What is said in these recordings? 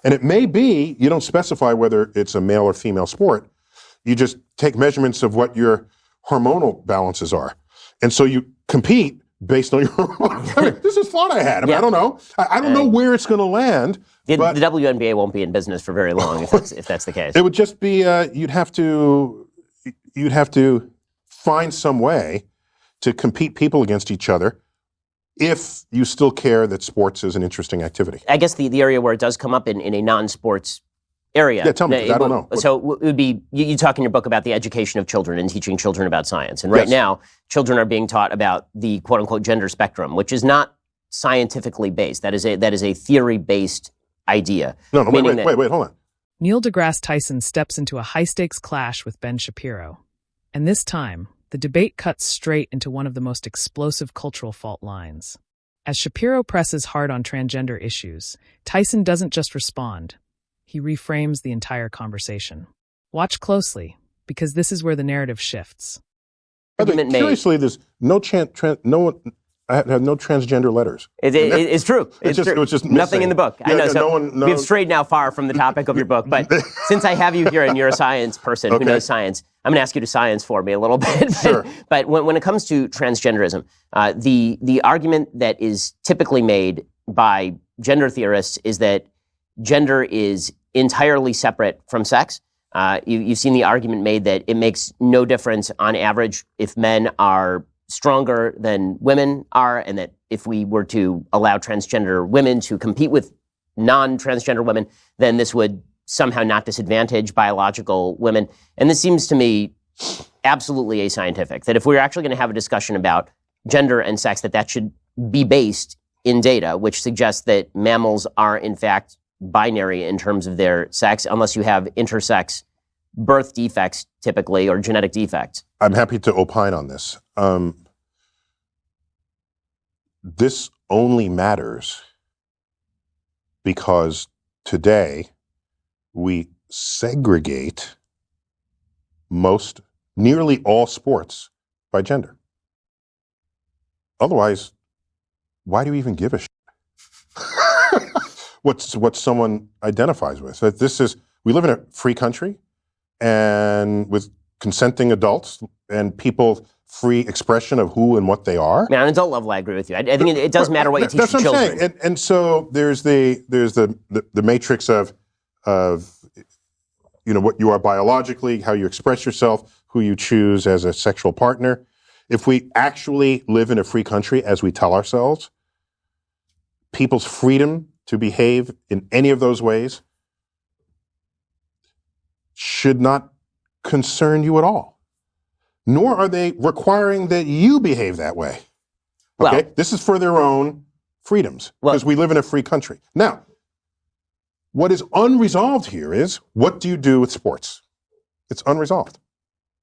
And it may be, you don't specify whether it's a male or female sport. You just take measurements of what your hormonal balances are. And so you compete based on your hormones. I mean, this is thought I had. I mean, I don't know. I don't know where it's going to land. The WNBA won't be in business for very long if that's the case. It would just be, you'd have to find some way to compete people against each other if you still care that sports is an interesting activity. I guess the area where it does come up in a non-sports area. Yeah, tell me, I don't know. So it would be, you talk in your book about the education of children and teaching children about science. And right now, children are being taught about the quote-unquote gender spectrum, which is not scientifically based. That is a theory-based idea. No, wait, hold on. Neil DeGrasse Tyson steps into a high-stakes clash with Ben Shapiro. And this time, the debate cuts straight into one of the most explosive cultural fault lines. As Shapiro presses hard on transgender issues, Tyson doesn't just respond. He reframes the entire conversation. Watch closely, because this is where the narrative shifts. Curiously, there's I have no transgender letters. It's true. It was just nothing in the book. I know. We've strayed now far from the topic of your book, but since I have you here and you're a science person who knows science, I'm going to ask you to science for me a little bit. Sure. But when it comes to transgenderism, the argument that is typically made by gender theorists is that gender is entirely separate from sex. You've seen the argument made that it makes no difference on average if men are stronger than women are, and that if we were to allow transgender women to compete with non-transgender women, then this would somehow not disadvantage biological women. And this seems to me absolutely ascientific, that if we're actually going to have a discussion about gender and sex, that should be based in data, which suggests that mammals are in fact binary in terms of their sex, unless you have intersex birth defects typically, or genetic defects. I'm happy to opine on this. This only matters because today we segregate nearly all sports by gender. Otherwise, why do you even give a shit what someone identifies with? We live in a free country, and with consenting adults and people free expression of who and what they are. On adult level, I agree with you. I think it does matter what you teach your children. That's what I'm saying. And so there's the matrix of what you are biologically, how you express yourself, who you choose as a sexual partner. If we actually live in a free country, as we tell ourselves, people's freedom to behave in any of those ways should not concern you at all. Nor are they requiring that you behave that way. Okay? Well, this is for their own freedoms, because we live in a free country. Now, what is unresolved here is, what do you do with sports? It's unresolved.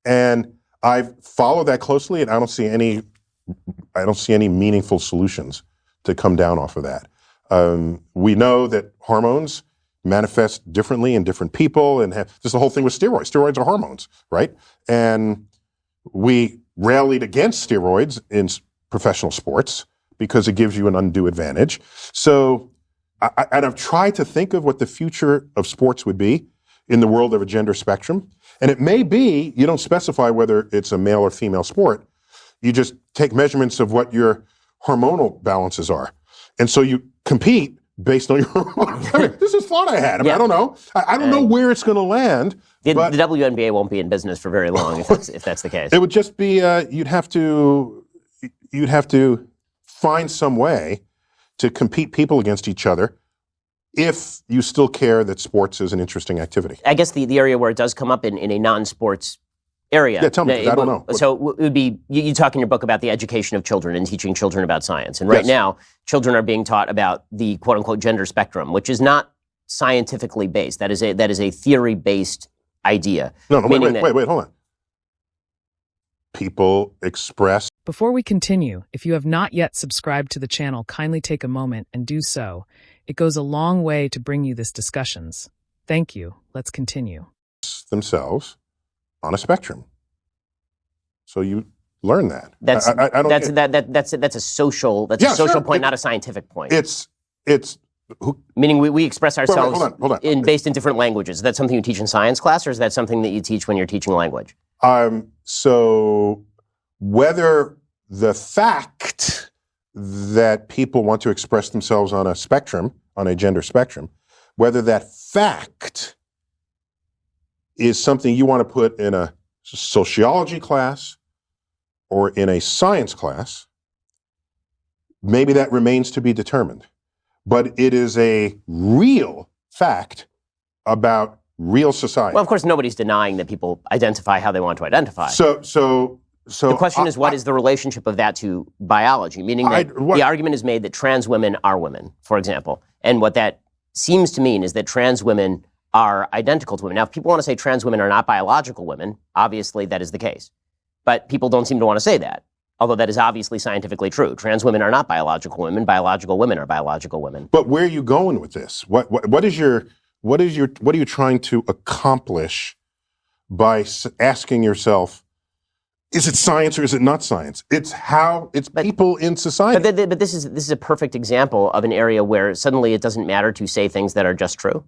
And I've followed that closely, and I don't see any meaningful solutions to come down off of that. We know that hormones manifest differently in different people, and just the whole thing with steroids. Steroids are hormones, right? And we rallied against steroids in professional sports because it gives you an undue advantage. So, I've tried to think of what the future of sports would be in the world of a gender spectrum. And it may be, you don't specify whether it's a male or female sport. You just take measurements of what your hormonal balances are. And so you compete based on your hormones. I mean, this is thought I had. I mean, I don't know. I don't know where it's going to land. The WNBA won't be in business for very long if that's the case. It would just be, you'd have to find some way to compete people against each other if you still care that sports is an interesting activity. I guess the area where it does come up in a non-sports area. Yeah, tell me, I don't know. So it would be, you talk in your book about the education of children and teaching children about science. And right now, children are being taught about the quote-unquote gender spectrum, which is not scientifically based. That is a theory-based idea. No, wait, hold on. People express. Before we continue, if you have not yet subscribed to the channel, kindly take a moment and do so. It goes a long way to bring you this discussions. Thank you. Let's continue. Themselves on a spectrum. So you learn that. That's a social point, not a scientific point. It's Meaning we express ourselves hold on. based in different languages. Is that something you teach in science class, or is that something that you teach when you're teaching language? So whether the fact that people want to express themselves on a spectrum, on a gender spectrum, whether that fact is something you want to put in a sociology class or in a science class, maybe that remains to be determined. But it is a real fact about real society. Well, of course, nobody's denying that people identify how they want to identify. So the question is, what is the relationship of that to biology? Meaning that the argument is made that trans women are women, for example. And what that seems to mean is that trans women are identical to women. Now, if people want to say trans women are not biological women, obviously that is the case. But people don't seem to want to say that, although that is obviously scientifically true. Trans women are not biological women. Biological women are biological women. But where are you going with this? What are you trying to accomplish by asking yourself, is it science or is it not science? It's people in society. But this is a perfect example of an area where suddenly it doesn't matter to say things that are just true.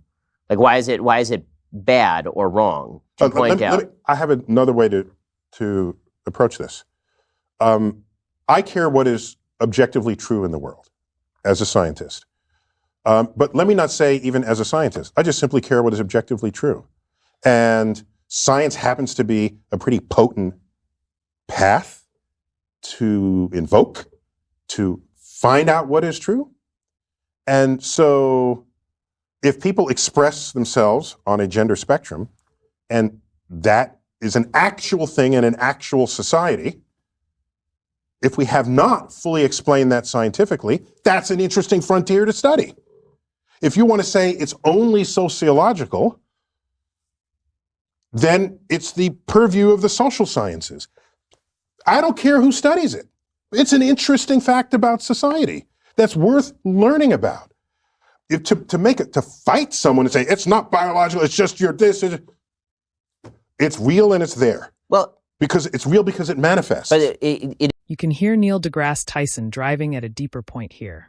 Like, why is it bad or wrong to point out? I have another way to approach this. I care what is objectively true in the world as a scientist. But let me not say even as a scientist. I just simply care what is objectively true. And science happens to be a pretty potent path to invoke, to find out what is true. And so if people express themselves on a gender spectrum, and that is an actual thing in an actual society, if we have not fully explained that scientifically, that's an interesting frontier to study. If you want to say it's only sociological, then it's the purview of the social sciences. I don't care who studies it. It's an interesting fact about society that's worth learning about. To fight someone and say, it's not biological, it's just it's real and it's there. Well, because it's real because it manifests. But You can hear Neil deGrasse Tyson driving at a deeper point here.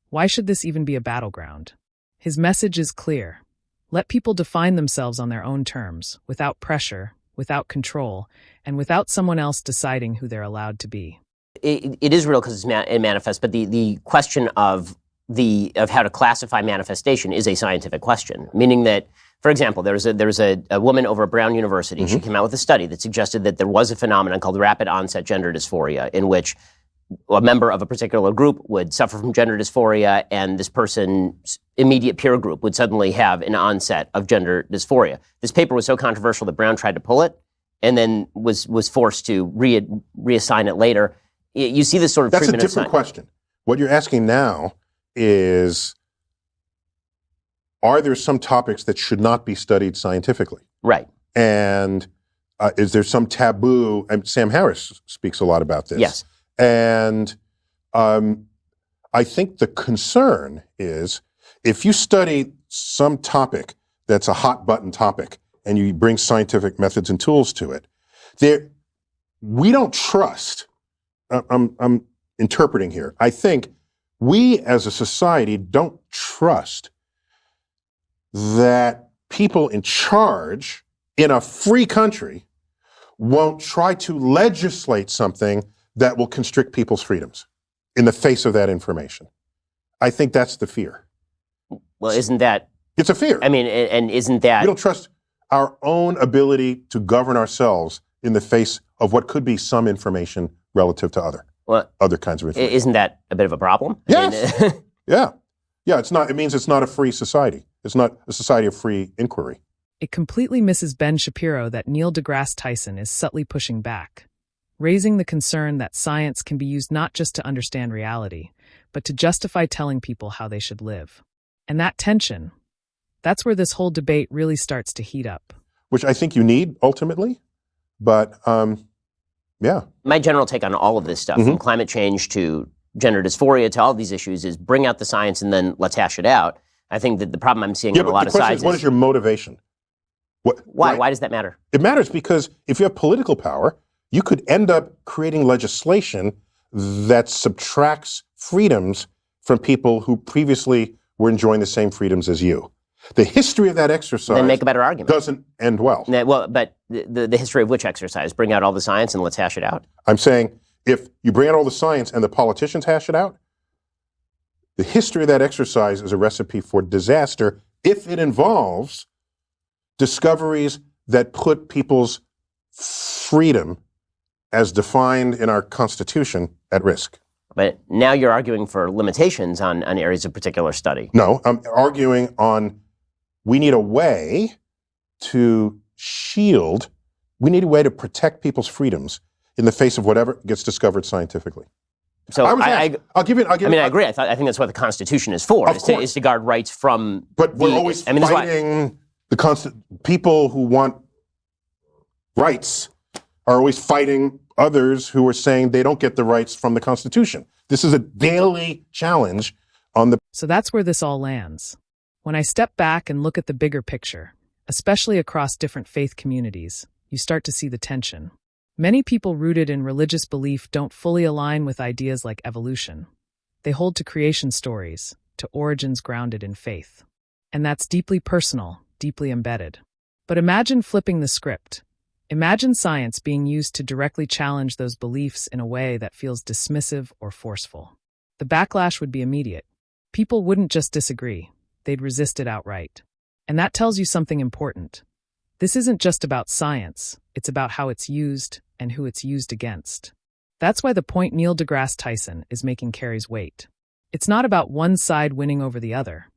Why should this even be a battleground? His message is clear. Let people define themselves on their own terms, without pressure, without control, and without someone else deciding who they're allowed to be. It is real because it manifests, but the question of how to classify manifestation is a scientific question, meaning that, for example, there was a woman over at Brown University. Mm-hmm. She came out with a study that suggested that there was a phenomenon called rapid onset gender dysphoria, in which a member of a particular group would suffer from gender dysphoria, and this person's immediate peer group would suddenly have an onset of gender dysphoria. This paper was so controversial that Brown tried to pull it, and then was forced to reassign it later. You see this sort of treatment. That's a different question. What you're asking now is, are there some topics that should not be studied scientifically? Right. And is there some taboo? And Sam Harris speaks a lot about this. Yes. And I think the concern is, if you study some topic that's a hot button topic and you bring scientific methods and tools to it, we don't trust. I'm interpreting here. I think we as a society don't trust that people in charge in a free country won't try to legislate something that will constrict people's freedoms in the face of that information. I think that's the fear. Well, isn't that... It's a fear. I mean, and isn't that... We don't trust our own ability to govern ourselves in the face of what could be some information relative to other kinds of information. Isn't that a bit of a problem? Yes. Yeah. It's not. It means it's not a free society. It's not a society of free inquiry. It completely misses Ben Shapiro that Neil deGrasse Tyson is subtly pushing back, raising the concern that science can be used not just to understand reality, but to justify telling people how they should live. And that tension, that's where this whole debate really starts to heat up. Which I think you need, ultimately. But, yeah. My general take on all of this stuff, from climate change to gender dysphoria to all of these issues, is bring out the science and then let's hash it out. I think that the problem I'm seeing on a lot of sides is, what is your motivation? Why? Right? Why does that matter? It matters because if you have political power, you could end up creating legislation that subtracts freedoms from people who previously we're enjoying the same freedoms as you. The history of that exercise then make a better argument. Doesn't end well. Well, but the history of which exercise? Bring out all the science and let's hash it out. I'm saying if you bring out all the science and the politicians hash it out, the history of that exercise is a recipe for disaster if it involves discoveries that put people's freedom as defined in our Constitution at risk. But now you're arguing for limitations on areas of particular study. No, I'm arguing on we need a way to shield, we need a way to protect people's freedoms in the face of whatever gets discovered scientifically. So I'll give it. I agree. I think that's what the Constitution is for, is to guard rights from. But we're always fighting people who want rights are always fighting others who are saying they don't get the rights from the Constitution. This is a daily challenge on the. So that's where this all lands. When I step back and look at the bigger picture, especially across different faith communities, you start to see the tension. Many people rooted in religious belief don't fully align with ideas like evolution. They hold to creation stories, to origins grounded in faith. And that's deeply personal, deeply embedded. But imagine flipping the script. Imagine science being used to directly challenge those beliefs in a way that feels dismissive or forceful. The backlash would be immediate. People wouldn't just disagree, they'd resist it outright. And that tells you something important. This isn't just about science, it's about how it's used and who it's used against. That's why the point Neil DeGrasse Tyson is making carries weight. It's not about one side winning over the other.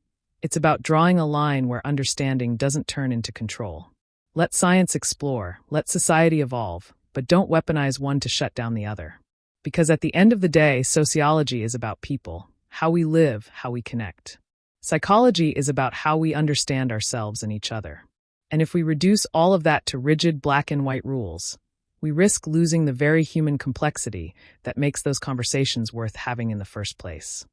It's about drawing a line where understanding doesn't turn into control. Let science explore, let society evolve, but don't weaponize one to shut down the other. Because at the end of the day, sociology is about people, how we live, how we connect. Psychology is about how we understand ourselves and each other. And if we reduce all of that to rigid black and white rules, we risk losing the very human complexity that makes those conversations worth having in the first place.